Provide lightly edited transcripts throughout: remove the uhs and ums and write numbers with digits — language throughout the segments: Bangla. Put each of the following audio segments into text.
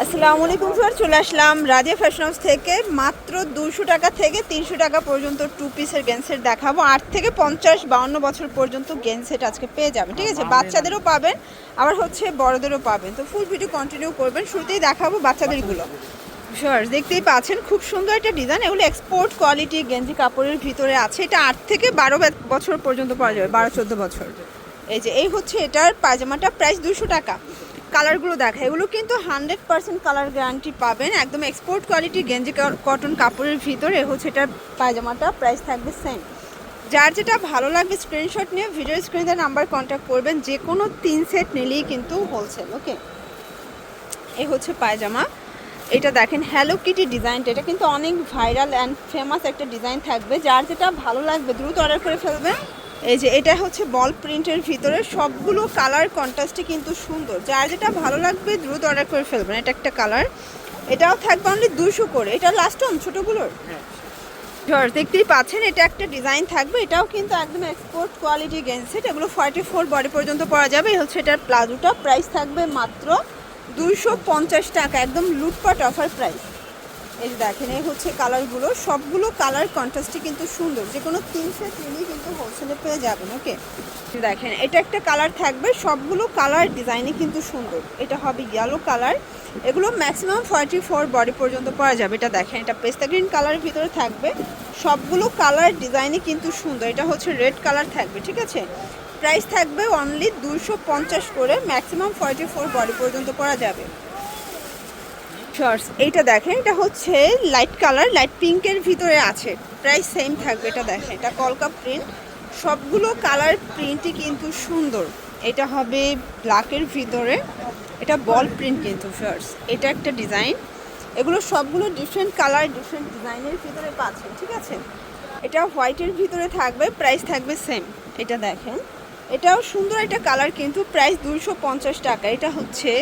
আসসালামু আলাইকুম স্যার, চলে আসলাম রাজিয়া ফ্যাশন হাউস থেকে। মাত্র 200 টাকা থেকে 300 টাকা পর্যন্ত টু পিসের গেঞ্জ সেট দেখাবো। 8 থেকে 50-52 বছর পর্যন্ত গেঞ্জ সেট আজকে পেয়ে যাবেন, ঠিক আছে? বাচ্চাদেরও পাবেন, আবার হচ্ছে বড়দেরও পাবেন। তো ফুল ভিডিও কন্টিনিউ করবেন। শুরুতেই দেখাবো বাচ্চাদেরগুলো। শর্টস দেখতেই পাচ্ছেন, খুব সুন্দর একটা ডিজাইন। এগুলো এক্সপোর্ট কোয়ালিটি গেঞ্জি কাপড়ের ভিতরে আছে। এটা 8 থেকে 12 বছর পর্যন্ত পাওয়া যাবে, 12-14 বছর। এই হচ্ছে এটার পায়জামাটা, প্রাইস 200 টাকা। কালারগুলো দেখা, এগুলো কিন্তু 100% কালার গ্যারান্টি পাবেন, একদম এক্সপোর্ট কোয়ালিটি গেঞ্জি কটন কাপড়ের ভিতরে হচ্ছে এটার পায়জামাটা, প্রাইস থাকবে সেম। যার যেটা ভালো লাগবে স্ক্রিনশট নিয়ে ভিডিও স্ক্রিনে নাম্বার কন্ট্যাক্ট করবেন। যে কোনো 3 সেট নিলেই কিন্তু হোলসেল। ওকে, এই হচ্ছে পায়জামা। এটা দেখেন হ্যালো কিটি ডিজাইনটা, এটা কিন্তু অনেক ভাইরাল অ্যান্ড ফেমাস একটা ডিজাইন থাকবে। যার যেটা ভালো লাগবে দ্রুত অর্ডার করে ফেলবেন। এই যে এটা হচ্ছে বল প্রিন্টের ভিতরে, সবগুলো কালার কন্ট্রাস্টে কিন্তু সুন্দর। যার যেটা ভালো লাগবে দ্রুত অর্ডার করে ফেলবেন। এটা একটা কালার, এটাও থাকবে অনলি 200 করে। এটা লাস্ট অন ছোটোগুলোর দেখতেই পাচ্ছেন, এটা একটা ডিজাইন থাকবে। এটাও কিন্তু একদম এক্সপোর্ট কোয়ালিটি গেঞ্জ সেট। এগুলো 44 বডি পর্যন্ত পরা যাবে। এই হচ্ছে এটার প্লাজোটা, প্রাইস থাকবে মাত্র 250 টাকা, একদম লুটপাট অফার প্রাইস। এই যে দেখেন, এই হচ্ছে কালারগুলো, সবগুলো কালার কন্ট্রাস্টই কিন্তু সুন্দর। যে কোনো 3 সেট নিলেই কিন্তু হোলসেলে পেয়ে যাবেন। ওকে, দেখেন এটা একটা কালার থাকবে, সবগুলো কালার ডিজাইনই কিন্তু সুন্দর। এটা হবে ইয়েলো কালার। এগুলো ম্যাক্সিমাম 44 বডি পর্যন্ত পাওয়া যাবে। এটা দেখেন, এটা পেস্তা গ্রিন কালারের ভিতরে থাকবে। সবগুলো কালার ডিজাইনই কিন্তু সুন্দর। এটা হচ্ছে রেড কালার থাকবে, ঠিক আছে? প্রাইস থাকবে অনলি 250 করে, ম্যাক্সিমাম 44 বডি পর্যন্ত পরা যাবে। শর্টস এইটা দেখেন, এটা হচ্ছে লাইট কালার, লাইট পিঙ্কের ভিতরে আছে, প্রাইস সেম থাকবে। এটা দেখেন, এটা কলকা প্রিন্ট, সবগুলো কালার প্রিন্টই কিন্তু সুন্দর। এটা হবে ব্ল্যাকের ভিতরে, এটা বল প্রিন্ট কিন্তু শর্টস। এটা একটা ডিজাইন, এগুলো সবগুলো ডিফারেন্ট কালার ডিফারেন্ট ডিজাইনের ভিতরে পাচ্ছেন, ঠিক আছে? এটা হোয়াইটের ভিতরে থাকবে, প্রাইস থাকবে সেম। এটা দেখেন, এটাও সুন্দর একটা কালার কিন্তু, প্রাইস 250 টাকা। এটা হচ্ছে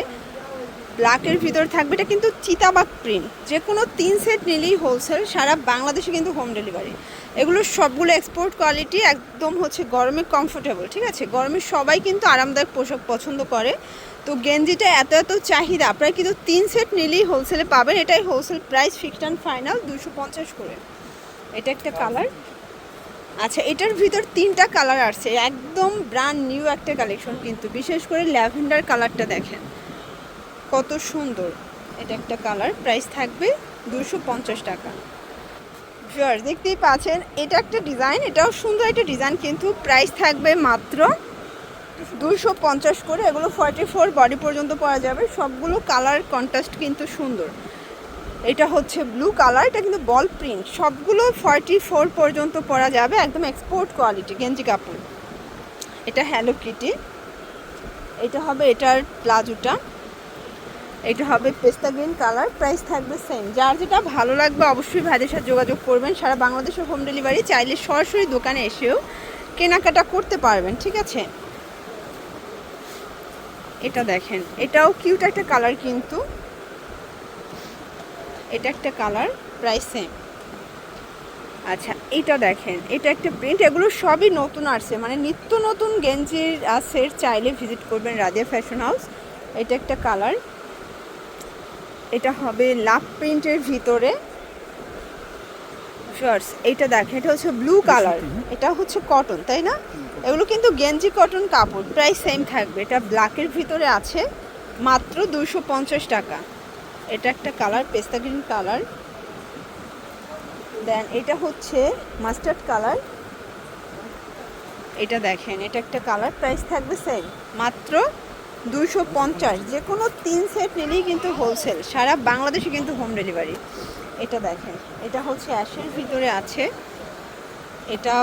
ব্ল্যাকের ভিতর থাকবে, এটা কিন্তু চিতাবাগ প্রিন্ট। যে কোনো 3 সেট নিলেই হোলসেল, সারা বাংলাদেশে কিন্তু হোম ডেলিভারি। এগুলো সবগুলো এক্সপোর্ট কোয়ালিটি, একদম হচ্ছে গরমে কমফোর্টেবল, ঠিক আছে? গরমে সবাই কিন্তু আরামদায়ক পোশাক পছন্দ করে। তো গেঞ্জিটা এত এত চাহিদা, আপনারা কিন্তু 3 সেট নিলেই হোলসেলে পাবেন। এটাই wholesale price, fixed and final 250 করে। এটা একটা কালার। আচ্ছা, এটার ভিতর 3টা কালার আসছে, একদম ব্র্যান্ড নিউ একটা কালেকশন কিন্তু। বিশেষ করে ল্যাভেন্ডার কালারটা দেখেন কত সুন্দর। এটা একটা কালার, প্রাইস থাকবে 250 টাকা। ভিউয়ার্স দেখতেই পাচ্ছেন, এটা একটা ডিজাইন, এটাও সুন্দর একটা ডিজাইন কিন্তু, প্রাইস থাকবে মাত্র 250 করে। এগুলো 44 বডি পর্যন্ত পাওয়া যাবে। সবগুলো কালার কন্ট্রাস্ট কিন্তু সুন্দর। এটা হচ্ছে ব্লু কালার, এটা কিন্তু বল প্রিন্ট, সবগুলো 44 পর্যন্ত পরা যাবে, একদম এক্সপোর্ট কোয়ালিটি গেঞ্জি কাপড়। এটা হ্যালো কিটি। এটা হবে এটার প্লাজোটা, এটা হবে পেস্তা গ্রিন কালার, প্রাইস থাকবে সেম। যার যেটা ভালো লাগবে অবশ্যই ভাইদের সাথে যোগাযোগ করবেন। সারা বাংলাদেশে হোম ডেলিভারি, চাইলে সরাসরি দোকানে এসেও কেনাকাটা করতে পারবেন, ঠিক আছে? এটা দেখেন, এটাও কিউট একটা কালার কিন্তু। এটা একটা কালার, প্রাইস সেম। আচ্ছা, এটা দেখেন, এটা একটা প্রিন্ট। এগুলো সবই নতুন আসছে, মানে নিত্য নতুন গেঞ্জির সেট, চাইলে ভিজিট করবেন রাজিয়া ফ্যাশন হাউস। এটা একটা কালার, এটা হবে লাভ প্রিন্টের ভিতরে শর্টস। এইটা দেখেন, এটা হচ্ছে ব্লু কালার, এটা হচ্ছে কটন, তাই না? এগুলো কিন্তু গেঞ্জি কটন কাপড়, প্রাইস সেম থাকবে। এটা ব্ল্যাকের ভিতরে আছে, মাত্র 250 টাকা। এটা একটা কালার, পেস্তা গ্রিন কালার। দেন এটা হচ্ছে মাস্টার্ড কালার। এটা দেখেন, এটা একটা কালার, প্রাইস থাকবে সেম, মাত্র 250। যে কোনো 3 সেট নিলেই কিন্তু হোলসেল, সারা বাংলাদেশে কিন্তু হোম ডেলিভারি। এটা দেখেন, এটা হচ্ছে অ্যাশের ভিতরে আছে, এটা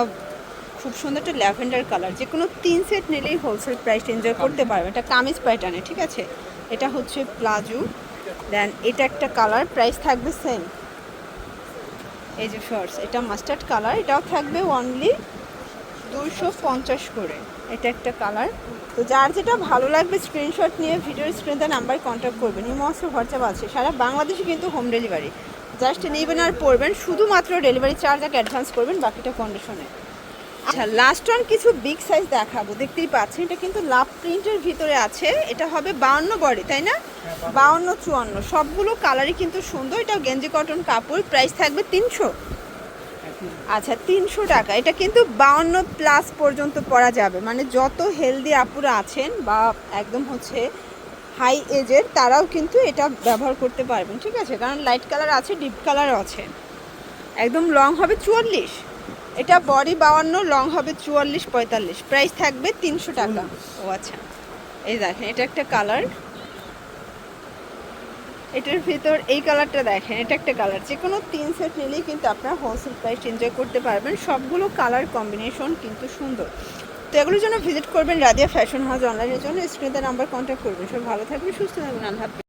খুব সুন্দর একটা ল্যাভেন্ডার কালার। যে কোনো 3 সেট নিলেই হোলসেল প্রাইস এনজয় করতে পারবেন। এটা কামিজ প্যাটার্নে, ঠিক আছে? এটা হচ্ছে প্লাজো। দেন এটা একটা কালার, প্রাইস থাকবে সেম। এই যে শর্টস, এটা মাস্টার্ড কালার, এটাও থাকবে অনলি 250 করে। এটা একটা কালার। তো যার যেটা ভালো লাগবে স্ক্রিনশট নিয়ে ভিডিওর স্ক্রিনে নাম্বার কন্ট্যাক্ট করবেন। ইমোস হোয়াটসঅ্যাপ আছে, সারা বাংলাদেশে কিন্তু হোম ডেলিভারি। জাস্ট নেবেন আর পড়বেন, শুধুমাত্র ডেলিভারি চার্জ আগে অ্যাডভান্স করবেন, বাকিটা কন্ডিশনে। আচ্ছা লাস্ট ওয়ান কিছু বিগ সাইজ দেখাবো, দেখতেই পাচ্ছেন এটা কিন্তু লাভ প্রিন্টের ভিতরে আছে, এটা হবে 52 বডি তাই না, 52 54 সবগুলো কালারই কিন্তু সুন্দর। এটা গেঞ্জি কটন কাপড়, প্রাইস থাকবে 300। আচ্ছা 300 টাকা। এটা কিন্তু 52 প্লাস পর্যন্ত পরা যাবে, মানে যত হেলদি আপুরা আছেন বা একদম হচ্ছে হাই এজের তারাও কিন্তু এটা ব্যবহার করতে পারবেন, ঠিক আছে, কারণ লাইট কালার আছে ডিপ কালার আছে। একদম লং হবে 44, এটা বডি 52, লং হবে 44 45, প্রাইস থাকবে 300 টাকা। ও আচ্ছা এই দেখেন এটা একটা কালার, এটার ভিতর এই কালারটা দেখেন, এটা একটা কালার, যে কোনো 3 সেট নিলেই কিন্তু আপনারা হোলসেল প্রাইস এনজয় করতে পারবেন। সবগুলো কালার কম্বিনেশন কিন্তু সুন্দর। তো এগুলোর জন্য ভিজিট করবেন রাদিয়া ফ্যাশন হাউস অনলাইনের জন্য, স্ক্রিনে নাম্বার কন্ট্যাক্ট করবেন। সব ভালো থাকবেন, সুস্থ থাকবেন, আল্লাহ হাফেজ।